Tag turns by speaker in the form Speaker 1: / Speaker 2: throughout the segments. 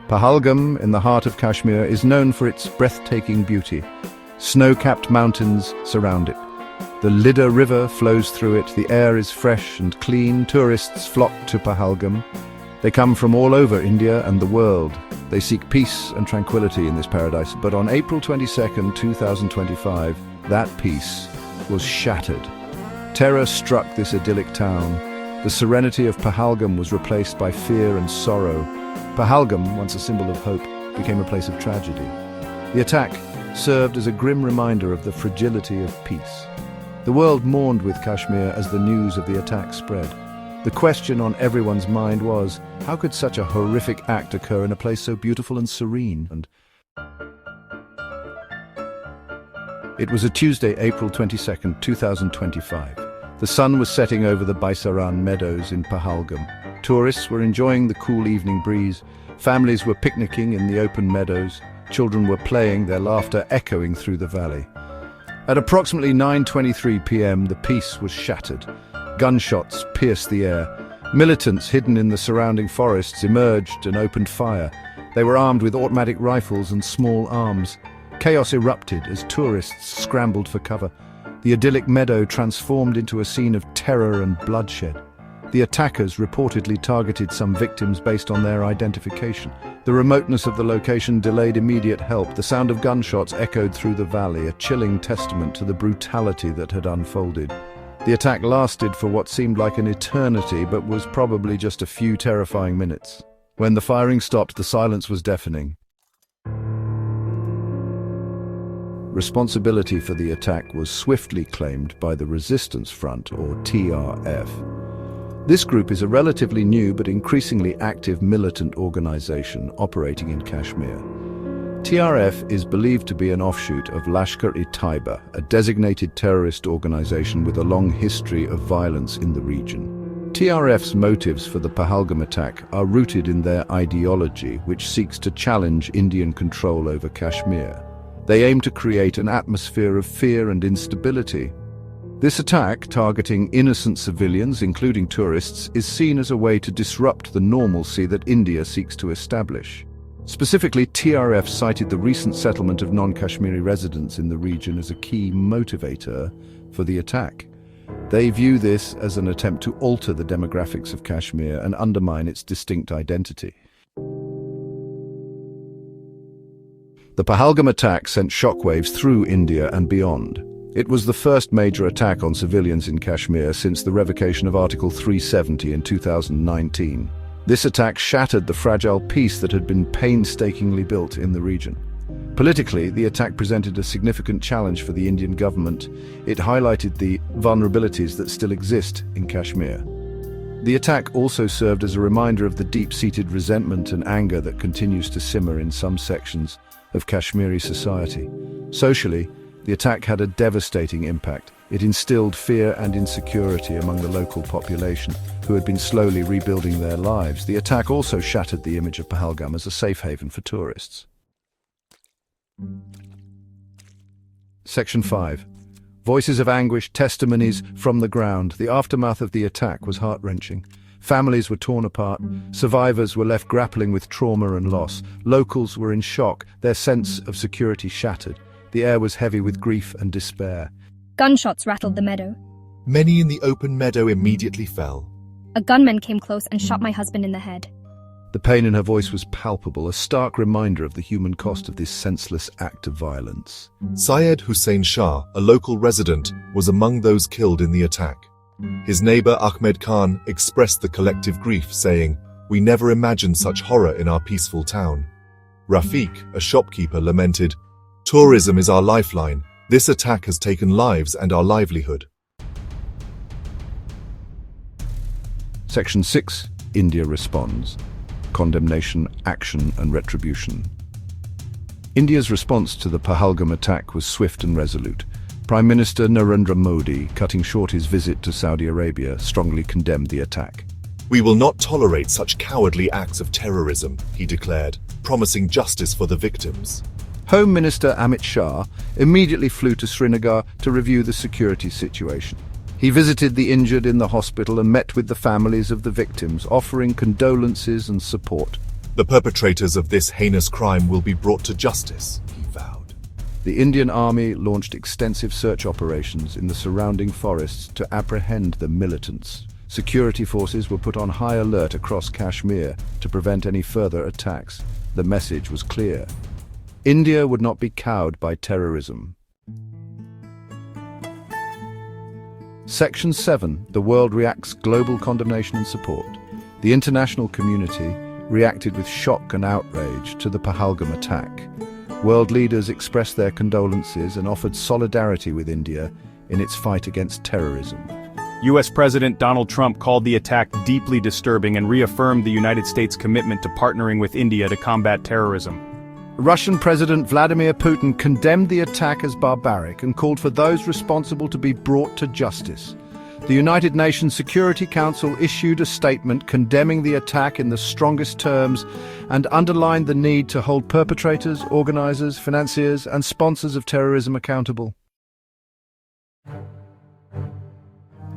Speaker 1: Pahalgam, in the heart of Kashmir, is known for its breathtaking beauty. Snow-capped mountains surround it. The Lidar River flows through it. The air is fresh and clean. Tourists flock to Pahalgam. They come from all over India and the world. They seek peace and tranquility in this paradise. But on April 22nd, 2025, that peace was shattered. Terror struck this idyllic town. The serenity of Pahalgam was replaced by fear and sorrow. Pahalgam, once a symbol of hope, became a place of tragedy. The attack served as a grim reminder of the fragility of peace. The world mourned with Kashmir as the news of the attack spread. The question on everyone's mind was, how could such a horrific act occur in a place so beautiful and serene? It was a Tuesday, April 22nd, 2025. The sun was setting over the Baisaran meadows in Pahalgam. Tourists were enjoying the cool evening breeze. Families were picnicking in the open meadows. Children were playing, their laughter echoing through the valley. At approximately 9:23 p.m., the peace was shattered. Gunshots pierced the air. Militants hidden in the surrounding forests emerged and opened fire. They were armed with automatic rifles and small arms. Chaos erupted as tourists scrambled for cover. The idyllic meadow transformed into a scene of terror and bloodshed. The attackers reportedly targeted some victims based on their identification. The remoteness of the location delayed immediate help. The sound of gunshots echoed through the valley, a chilling testament to the brutality that had unfolded. The attack lasted for what seemed like an eternity, but was probably just a few terrifying minutes. When the firing stopped, the silence was deafening. Responsibility for the attack was swiftly claimed by the Resistance Front, or TRF. This group is a relatively new but increasingly active militant organization operating in Kashmir. TRF is believed to be an offshoot of Lashkar-e-Taiba, a designated terrorist organization with a long history of violence in the region. TRF's motives for the Pahalgam attack are rooted in their ideology, which seeks to challenge Indian control over Kashmir. They aim to create an atmosphere of fear and instability. This attack, targeting innocent civilians, including tourists, is seen as a way to disrupt the normalcy that India seeks to establish. Specifically, TRF cited the recent settlement of non-Kashmiri residents in the region as a key motivator for the attack. They view this as an attempt to alter the demographics of Kashmir and undermine its distinct identity. The Pahalgam attack sent shockwaves through India and beyond. It was the first major attack on civilians in Kashmir since the revocation of Article 370 in 2019. This attack shattered the fragile peace that had been painstakingly built in the region. Politically, the attack presented a significant challenge for the Indian government. It highlighted the vulnerabilities that still exist in Kashmir. The attack also served as a reminder of the deep-seated resentment and anger that continues to simmer in some sections of Kashmiri society. Socially, the attack had a devastating impact. It instilled fear and insecurity among the local population, who had been slowly rebuilding their lives. The attack also shattered the image of Pahalgam as a safe haven for tourists. Section 5. Voices of anguish, testimonies from the ground. The aftermath of the attack was heart-wrenching. Families were torn apart. Survivors were left grappling with trauma and loss. Locals were in shock, their sense of security shattered. The air was heavy with grief and despair.
Speaker 2: Gunshots rattled the meadow.
Speaker 3: Many in the open meadow immediately fell.
Speaker 2: A gunman came close and shot my husband in the head.
Speaker 1: The pain in her voice was palpable, a stark reminder of the human cost of this senseless act of violence.
Speaker 3: Syed Hussain Shah, a local resident, was among those killed in the attack. His neighbor Ahmed Khan expressed the collective grief, saying, "We never imagined such horror in our peaceful town." Rafiq, a shopkeeper, lamented, "Tourism is our lifeline. This attack has taken lives and our livelihood."
Speaker 1: Section 6. India responds. Condemnation, action and retribution. India's response to the Pahalgam attack was swift and resolute. Prime Minister Narendra Modi, cutting short his visit to Saudi Arabia, strongly condemned the attack.
Speaker 3: "We will not tolerate such cowardly acts of terrorism," he declared, promising justice for the victims.
Speaker 1: Home Minister Amit Shah immediately flew to Srinagar to review the security situation. He visited the injured in the hospital and met with the families of the victims, offering condolences and support.
Speaker 3: The perpetrators of this heinous crime will be brought to justice, he vowed.
Speaker 1: The Indian Army launched extensive search operations in the surrounding forests to apprehend the militants. Security forces were put on high alert across Kashmir to prevent any further attacks. The message was clear. India would not be cowed by terrorism. Section 7. The world reacts: global condemnation and support. The international community reacted with shock and outrage to the Pahalgam attack. World leaders expressed their condolences and offered solidarity with India in its fight against terrorism.
Speaker 4: U.S. President Donald Trump called the attack deeply disturbing and reaffirmed the United States' commitment to partnering with India to combat terrorism.
Speaker 1: Russian President Vladimir Putin condemned the attack as barbaric and called for those responsible to be brought to justice. The United Nations Security Council issued a statement condemning the attack in the strongest terms and underlined the need to hold perpetrators, organizers, financiers, and sponsors of terrorism accountable.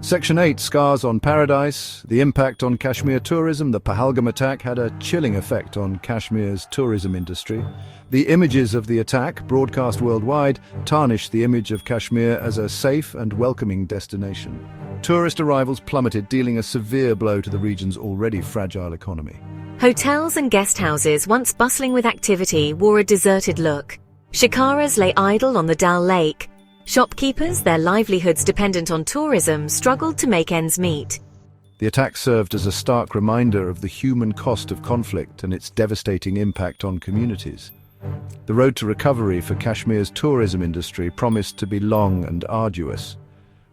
Speaker 1: Section 8. Scars on Paradise. The impact on Kashmir tourism. The Pahalgam attack had a chilling effect on Kashmir's tourism industry. The images of the attack, broadcast worldwide, tarnished the image of Kashmir as a safe and welcoming destination. Tourist arrivals plummeted, dealing a severe blow to the region's already fragile economy.
Speaker 5: Hotels and guest houses, once bustling with activity, wore a deserted look. Shikaras lay idle on the Dal Lake. Shopkeepers, their livelihoods dependent on tourism, struggled to make ends meet.
Speaker 1: The attack served as a stark reminder of the human cost of conflict and its devastating impact on communities. The road to recovery for Kashmir's tourism industry promised to be long and arduous.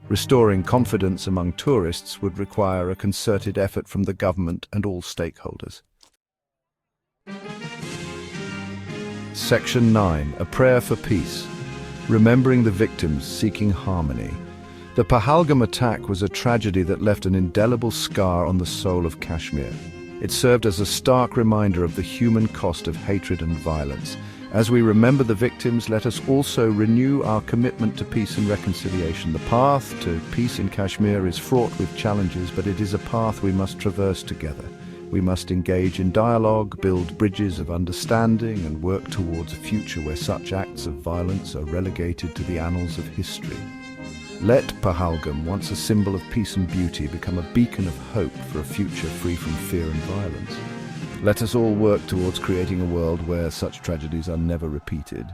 Speaker 1: Restoring confidence among tourists would require a concerted effort from the government and all stakeholders. Section 9. A Prayer for Peace. Remembering the victims, seeking harmony. The Pahalgam attack was a tragedy that left an indelible scar on the soul of Kashmir. It served as a stark reminder of the human cost of hatred and violence. As we remember the victims, let us also renew our commitment to peace and reconciliation. The path to peace in Kashmir is fraught with challenges, but it is a path we must traverse together. We must engage in dialogue, build bridges of understanding, and work towards a future where such acts of violence are relegated to the annals of history. Let Pahalgam, once a symbol of peace and beauty, become a beacon of hope for a future free from fear and violence. Let us all work towards creating a world where such tragedies are never repeated.